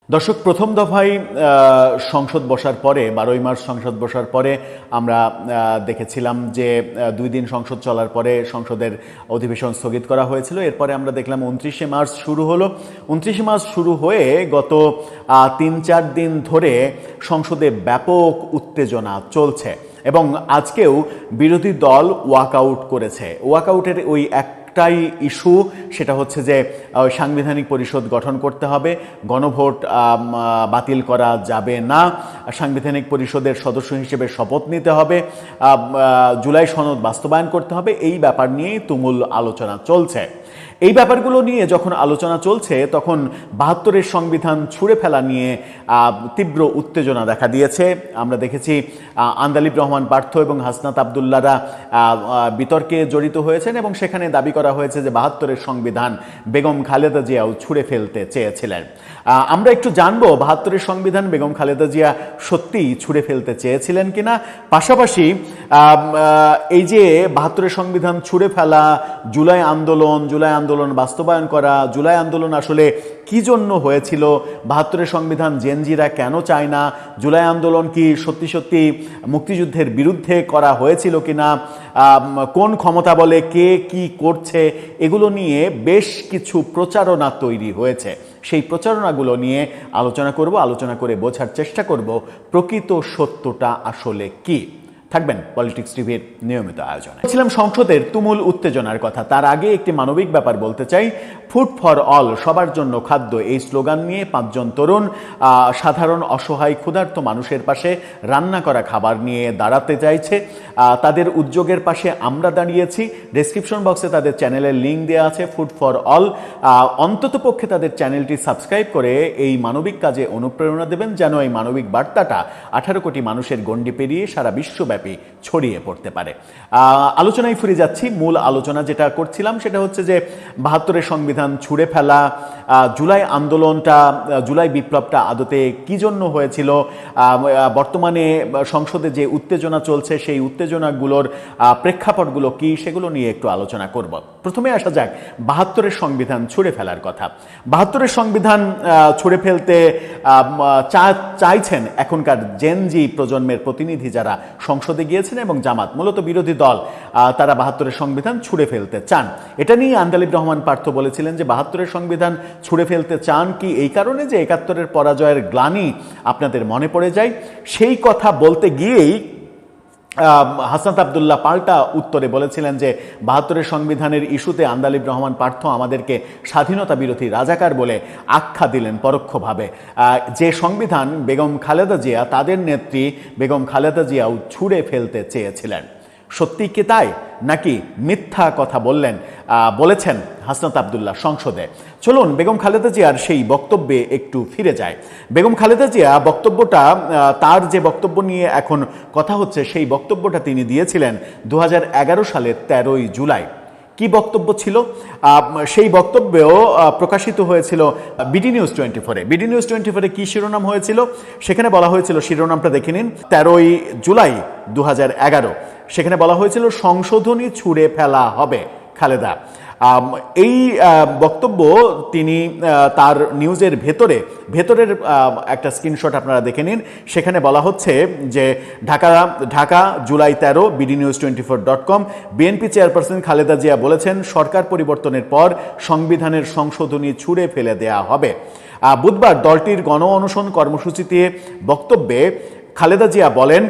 দর্শক, প্রথম দফায় সংসদ বসার পরে 12ই মার্চ সংসদ বসার পরে আমরা দেখেছিলাম যে 2 দিন সংসদ চলার পরে সংসদের অধিবেশন স্থগিত করা হয়েছিল। এরপরে আমরা দেখলাম 29শে মার্চ শুরু হলো। 29শে মার্চ শুরু হয়ে গত 3-4 দিন ধরে সংসদে ব্যাপক উত্তেজনা চলছে এবং আজকেও বিরোধী দল ওয়াকআউট করেছে। ওয়াকআউটের ওই একটাই ইস্যু, সেটা হচ্ছে যে সাংবিধানিক পরিষদ গঠন করতে হবে, গণভোট বাতিল করা যাবে না, সাংবিধানিক পরিষদের সদস্য হিসেবে শপথ নিতে হবে, জুলাই সনদ বাস্তবায়ন করতে হবে। এই ব্যাপার নিয়েই তুমুল আলোচনা চলছে। এই ব্যাপারগুলো নিয়ে যখন আলোচনা চলছে তখন 72-এর সংবিধান ছুঁড়ে ফেলা নিয়ে তীব্র উত্তেজনা দেখা দিয়েছে। আমরা দেখেছি আন্দালিব রহমান পার্থ এবং হাসনাত আবদুল্লাহরা বিতর্কে জড়িত হয়েছেন এবং সেখানে দাবি করা হয়েছে যে 72-এর সংবিধান বেগম খালেদা জিয়াও ছুঁড়ে ফেলতে চেয়েছিলেন। আমরা একটু জানবো 72-এর সংবিধান বেগম খালেদা জিয়া সত্যিই ছুঁড়ে ফেলতে চেয়েছিলেন কিনা, পাশাপাশি এই যে 72-এর সংবিধান ছুঁড়ে ফেলা, জুলাই আন্দোলন বাস্তবায়ন করা, জুলাই আন্দোলন আসলে কি জন্য হয়েছিল, 72-এর সংবিধান জেনজিরা কেন চায় না, জুলাই আন্দোলন কি সত্যি সত্যি মুক্তিযুদ্ধের বিরুদ্ধে করা হয়েছিল কিনা, কোন ক্ষমতা বলে কে কি করছে, এগুলো নিয়ে বেশ কিছু প্রচারণা তৈরি হয়েছে। সেই প্রচারণাগুলো নিয়ে আলোচনা করে বোঝার চেষ্টা করব প্রকৃত সত্যটা আসলে কি। থাকবেন পলিটিক্স টিভির নিয়মিত আয়োজনে। বলছিলাম সংসদের তুমুল উত্তেজনার কথা। তার আগে একটি মানবিক ব্যাপার বলতে চাই। ফুড ফর অল, সবার জন্য খাদ্য, এই স্লোগান নিয়ে 5 জন তরুণ সাধারণ অসহায় ক্ষুধার্ত মানুষের পাশে রান্না করা খাবার নিয়ে দাঁড়াতে চাইছে। তাদের উদ্যোগের পাশে আমরা দাঁড়িয়েছি। ডেসক্রিপশন বক্সে তাদের চ্যানেলের লিঙ্ক দেওয়া আছে, ফুড ফর অল। অন্তত পক্ষে তাদের চ্যানেলটি সাবস্ক্রাইব করে এই মানবিক কাজে অনুপ্রেরণা দেবেন, যেন এই মানবিক বার্তাটা 18 কোটি মানুষের গণ্ডি পেরিয়ে সারা বিশ্বব্যাপী ছড়িয়ে পড়তে পারে। আলোচনায় ফিরে যাচ্ছি। মূল আলোচনা যেটা করছিলাম সেটা হচ্ছে যে 72-এর সংবিধান ছুঁড়ে ফেলা, জুলাই বিপ্লবটা আদতে কি জন্য হয়েছিল, বর্তমানে সংসদে যে উত্তেজনা চলছে সেই উত্তেজনাগুলোর প্রেক্ষাপটগুলো কি, সেগুলো নিয়ে একটু আলোচনা করব। প্রথমে আসা যাক 72-এর সংবিধান ছুঁড়ে ফেলার কথা। 72-এর সংবিধান ছুঁড়ে ফেলতে চাইছেন এখনকার জেনজি প্রজন্মের প্রতিনিধি যারা সংসদে গিয়েছেন এবং জামাত, মূলত বিরোধী দল, তারা 72-এর সংবিধান ছুঁড়ে ফেলতে চান। এটা নিয়ে আন্দালিব রহমান পার্থ বলেছিলেন যে 72-এর সংবিধান ছুঁড়ে ফেলতে চান কি এই কারণে যে 71-এর পরাজয়ের গ্লানি আপনাদের মনে পড়ে যায়। সেই কথা বলতে গিয়েই হাসনাত আবদুল্লাহ পাল্টা উত্তরে বলেছিলেন যে 72-এর সংবিধানের ইস্যুতে আন্দালিব রহমান পার্থ আমাদেরকে স্বাধীনতা বিরোধী রাজাকার বলে আখ্যা দিলেন পরোক্ষভাবে। যে সংবিধান বেগম খালেদা জিয়া, তাদের নেত্রী বেগম খালেদা জিয়াও ছুঁড়ে ফেলতে চেয়েছিলেন। সত্যি কি তাই, নাকি মিথ্যা কথা বলেছেন হাসনাত আবদুল্লাহ সংসদে? চলুন বেগম খালেদা জিয়ার সেই বক্তব্যে একটু ফিরে যায়। বেগম খালেদা জিয়া বক্তব্যটা, তার যে বক্তব্য নিয়ে এখন কথা হচ্ছে, সেই বক্তব্যটা তিনি দিয়েছিলেন 2011 সালের 13ই জুলাই। কি বক্তব্য ছিল? সেই বক্তব্যেও প্রকাশিত হয়েছিল বিডি নিউজ 24-এ। বিডি নিউজ 24-এ কি শিরোনাম হয়েছিল? সেখানে বলা হয়েছিল, শিরোনামটা দেখে নিন, 13ই জুলাই 2011। সেখানে বলা হয়েছিল সংশোধনী ছুঁড়ে ফেলা হবে খালেদা। এই বক্তব্য তিনি তার নিউজের ভেতরের একটা স্ক্রিনশট আপনারা দেখে নিন। সেখানে বলা হচ্ছে যে Dhaka July 13, bdnews24.com, BNP chairperson Khaleda Zia বলেছেন সরকার পরিবর্তনের পর সংবিধানের সংশোধনী ছুঁড়ে ফেলে দেয়া হবে। বুধবার দলটির গণ অনশন কর্মসূচিতে বক্তব্যে খালেদা জিয়া বলেন,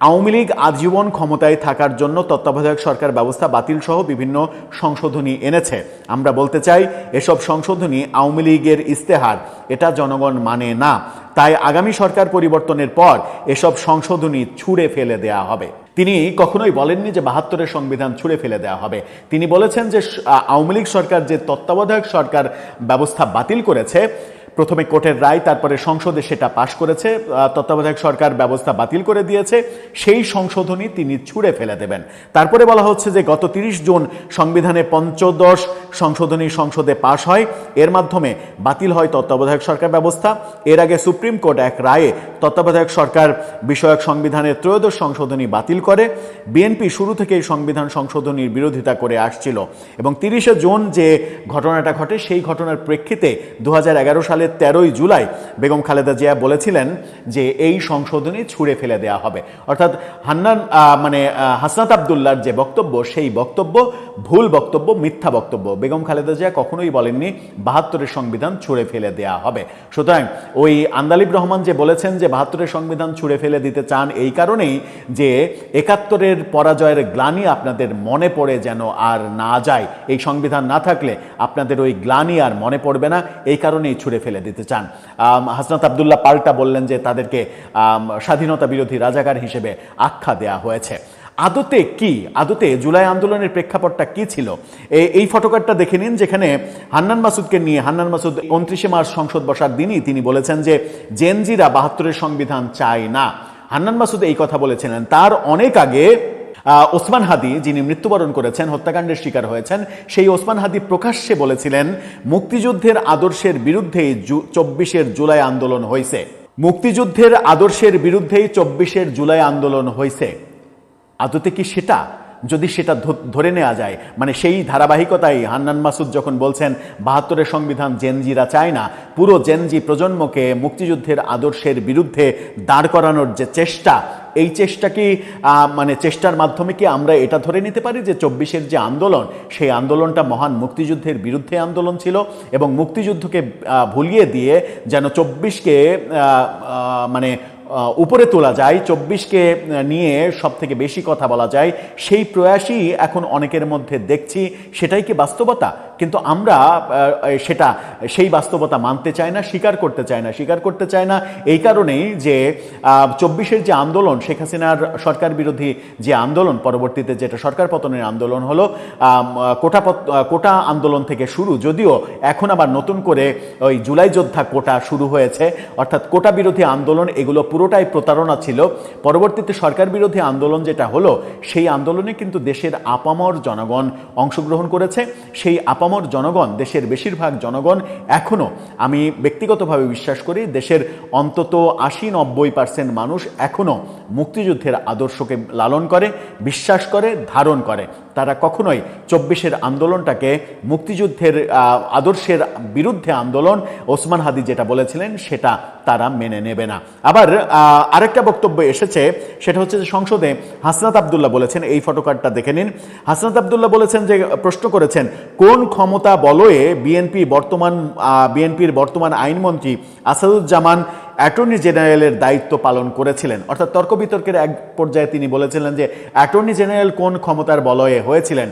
আওয়ামী লীগ আজীবন ক্ষমতায় থাকার জন্য তত্ত্বাবধায়ক সরকার ব্যবস্থা বাতিল সহ বিভিন্ন সংশোধনী এনেছে। আমরা বলতে চাই এসব সংশোধনী আওয়ামী লীগের ইস্তেহার, এটা জনগণ মানে না। তাই আগামী সরকার পরিবর্তনের পর এসব সংশোধনী ছুঁড়ে ফেলে দেয়া হবে। তিনি কখনোই বলেননি যে 72-এর সংবিধান ছুঁড়ে ফেলে দেওয়া হবে। তিনি বলেছেন যে আওয়ামী লীগ সরকার যে তত্ত্বাবধায়ক সরকার ব্যবস্থা বাতিল করেছে, প্রথমে কোর্টের রায়, তারপরে সংসদে সেটা পাশ করেছে, তত্ত্বাবধায়ক সরকার ব্যবস্থা বাতিল করে দিয়েছে, সেই সংশোধনী তিনি ছুঁড়ে ফেলে দেবেন। তারপরে বলা হচ্ছে যে গত 30 জুন সংবিধানে 15 সংশোধনী সংসদে পাশ হয়, এর মাধ্যমে বাতিল হয় তত্ত্বাবধায়ক সরকার ব্যবস্থা। এর আগে সুপ্রিম কোর্ট এক রায়ে তত্ত্বাবধায়ক সরকার বিষয়ক সংবিধানের ত্রয়োদশ সংশোধনী বাতিল করে। বিএনপি শুরু থেকেই সংবিধান সংশোধনীর বিরোধিতা করে আসছিল এবং 30শে জুন যে ঘটনাটা ঘটে সেই ঘটনার প্রেক্ষিতে 2011 সালের 13ই জুলাই বেগম খালেদা জিয়া বলেছিলেন যে এই সংশোধনী ছুঁড়ে ফেলে দেওয়া হবে। অর্থাৎ হাসনাত আবদুল্লাহর যে বক্তব্য সেই বক্তব্য ভুল বক্তব্য, মিথ্যা বক্তব্য। বেগম খালেদা জিয়া কখনোই বলেননি 72-এর সংবিধান ছুঁড়ে ফেলে দেওয়া হবে। সুতরাং ওই আন্দালিব রহমান যে বলেছেন যে 72-এর সংবিধান ছুঁড়ে ফেলে দিতে চান এই কারণেই যে 71-এর পরাজয়ের গ্লানি আপনাদের মনে পড়ে যেন আর না যায়, এই সংবিধান না থাকলে আপনাদের ওই গ্লানি আর মনে পড়বে না, এই কারণেই ছুঁড়ে ফেলে দিতে চান। হাসনাত আবদুল্লাহ পাল্টা বললেন যে তাদেরকে স্বাধীনতা বিরোধী রাজাকার হিসেবে আখ্যা দেয়া হয়েছে। আদতে জুলাই আন্দোলনের প্রেক্ষাপটটা কি ছিল? এই ফটোকার্ডটা দেখে নিন, যেখানে হান্নান মাসুদকে নিয়ে হান্নান মাসুদ 29শে মার্চ সংসদ বসার দিনই তিনি বলেছেন যে জেনজিরা 72-এর সংবিধান চায় না। হান্নান মাসুদ এই কথা বলেছিলেন। তার অনেক আগে ওসমান হাদি, যিনি মৃত্যুবরণ করেছেন, হত্যাকাণ্ডের শিকার হয়েছেন, সেই ওসমান হাদি প্রকাশ্যে বলেছিলেন মুক্তিযুদ্ধের আদর্শের বিরুদ্ধেই 24-এর জুলাই আন্দোলন হয়েছে। মুক্তিযুদ্ধের আদর্শের বিরুদ্ধেই 24-এর জুলাই আন্দোলন হয়েছে। আদতে কি সেটা? যদি সেটা ধরে নেওয়া যায়, মানে সেই ধারাবাহিকতায় হান্নান মাসুদ যখন বলছেন 72-এর সংবিধান জেনজিরা চায় না, পুরো জেনজি প্রজন্মকে মুক্তিযুদ্ধের আদর্শের বিরুদ্ধে দাঁড় করানোর যে চেষ্টা, এই চেষ্টা কি চেষ্টার মাধ্যমে কি আমরা এটা ধরে নিতে পারি যে 24-এর যে আন্দোলন, সেই আন্দোলনটা মহান মুক্তিযুদ্ধের বিরুদ্ধে আন্দোলন ছিল এবং মুক্তিযুদ্ধকে ভুলিয়ে দিয়ে যেন 24-কে উপরে তোলা যায়, 24-কে নিয়ে সব থেকে বেশি কথা বলা যায়, সেই প্রয়াসই এখন অনেকের মধ্যে দেখছি। সেটাই কি বাস্তবতা? কিন্তু আমরা সেই বাস্তবতা মানতে চাই না, স্বীকার করতে চাই না এই কারণেই যে 24-এর যে আন্দোলন, শেখ হাসিনার সরকার বিরোধী যে আন্দোলন, পরবর্তীতে যেটা সরকার পতনের আন্দোলন হলো, কোটা আন্দোলন থেকে শুরু, যদিও এখন আবার নতুন করে ওই জুলাই যোদ্ধা কোটা শুরু হয়েছে, অর্থাৎ কোটা বিরোধী আন্দোলন, এগুলো পুরোটাই প্রতারণা ছিল। পরবর্তীতে সরকার বিরোধী আন্দোলন যেটা হলো, সেই আন্দোলনে কিন্তু দেশের আপামর জনগণ অংশগ্রহণ করেছে। সেই আপামর জনগণ, দেশের বেশিরভাগ জনগণ এখনো, আমি ব্যক্তিগতভাবে বিশ্বাস করি, দেশের অন্তত 80-90% মানুষ এখনো মুক্তিযুদ্ধের আদর্শকে লালন করে, বিশ্বাস করে, ধারণ করে। তারা কখনোই 24-এর আন্দোলনটাকে মুক্তিযুদ্ধের আদর্শের বিরুদ্ধে আন্দোলন, ওসমান হাদি যেটা বলেছিলেন, সেটা তারা মেনে নেবে না। আবার আরেকটা বক্তব্য এসেছে, সেটা হচ্ছে যে সংসদে হাসনাত আবদুল্লাহ বলেছেন, এই ফটোকার্ডটা দেখে নিন। হাসনাত আবদুল্লাহ বলেছেন যে, প্রশ্ন করেছেন কোন ক্ষমতা বলয়ে বিএনপির বর্তমান আইনমন্ত্রী আসাদুজ্জামান অ্যাটর্নি জেনারেলের দায়িত্ব পালন করেছিলেন। অর্থাৎ তর্ক বিতর্কের এক পর্যায়ে তিনি বলেছিলেন যে অ্যাটর্নি জেনারেল কোন ক্ষমতার বলয়ে হয়েছিলেন।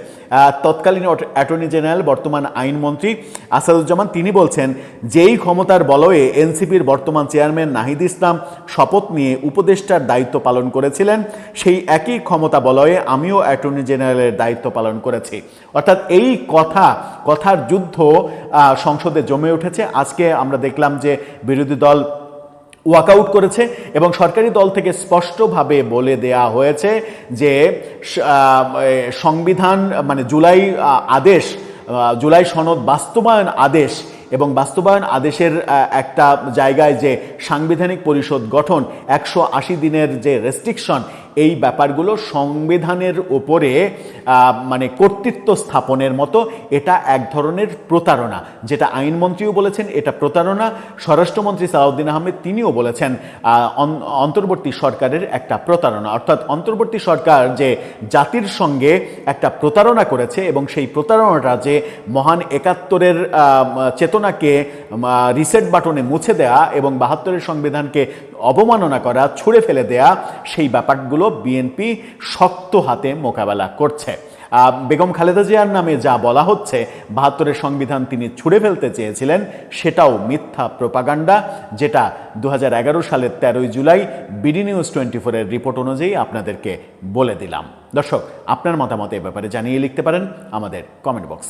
তৎকালীন অ্যাটর্নি জেনারেল, বর্তমান আইনমন্ত্রী আসাদুজ্জামান, তিনি বলছেন যেই ক্ষমতার বলয়ে এনসিপির বর্তমান চেয়ারম্যান নাহিদ ইসলাম শপথ নিয়ে উপদেষ্টার দায়িত্ব পালন করেছিলেন, সেই একই ক্ষমতা বলয়ে আমিও অ্যাটর্নি জেনারেলের দায়িত্ব পালন করেছি। অর্থাৎ এই কথার যুদ্ধ সংসদে জমে উঠেছে। আজকে আমরা দেখলাম যে বিরোধী দল ওয়াকআউট করেছে এবং সরকারি দল থেকে স্পষ্টভাবে বলে দেয়া হয়েছে যে সংবিধান জুলাই সনদ বাস্তবায়ন আদেশ এবং বাস্তবায়ন আদেশের একটা জায়গায় যে সাংবিধানিক পরিষদ গঠন, 180 দিনের যে রেস্ট্রিকশন, এই ব্যাপারগুলো সংবিধানের উপরে কর্তৃত্ব স্থাপনের মতো। এটা এক ধরনের প্রতারণা, যেটা আইনমন্ত্রীও বলেছেন এটা প্রতারণা। স্বরাষ্ট্রমন্ত্রী সালাউদ্দিন আহমেদ তিনিও বলেছেন অন্তর্বর্তী সরকারের একটা প্রতারণা। অর্থাৎ অন্তর্বর্তী সরকার যে জাতির সঙ্গে একটা প্রতারণা করেছে এবং সেই প্রতারণাটা যে মহান 71-এর চেতনাকে রিসেট বাটনে মুছে দেয়া এবং 72-এর সংবিধানকে অবমাননা করা, ছুঁড়ে ফেলে দেয়া, সেই ব্যাপারগুলো বিএনপি শক্ত হাতে মোকাবেলা করছে। বেগম খালেদা জিয়ার নামে যা বলা হচ্ছে 72-এর সংবিধান তিনি ছুঁড়ে ফেলতে চেয়েছিলেন, সেটাও মিথ্যা প্রোপাগান্ডা, যেটা 2011 সালের 13ই জুলাই বিডি নিউজ 24-এর রিপোর্ট অনুযায়ী আপনাদেরকে বলে দিলাম। দর্শক, আপনার মতামত এ ব্যাপারে জানিয়ে লিখতে পারেন আমাদের কমেন্ট বক্সে।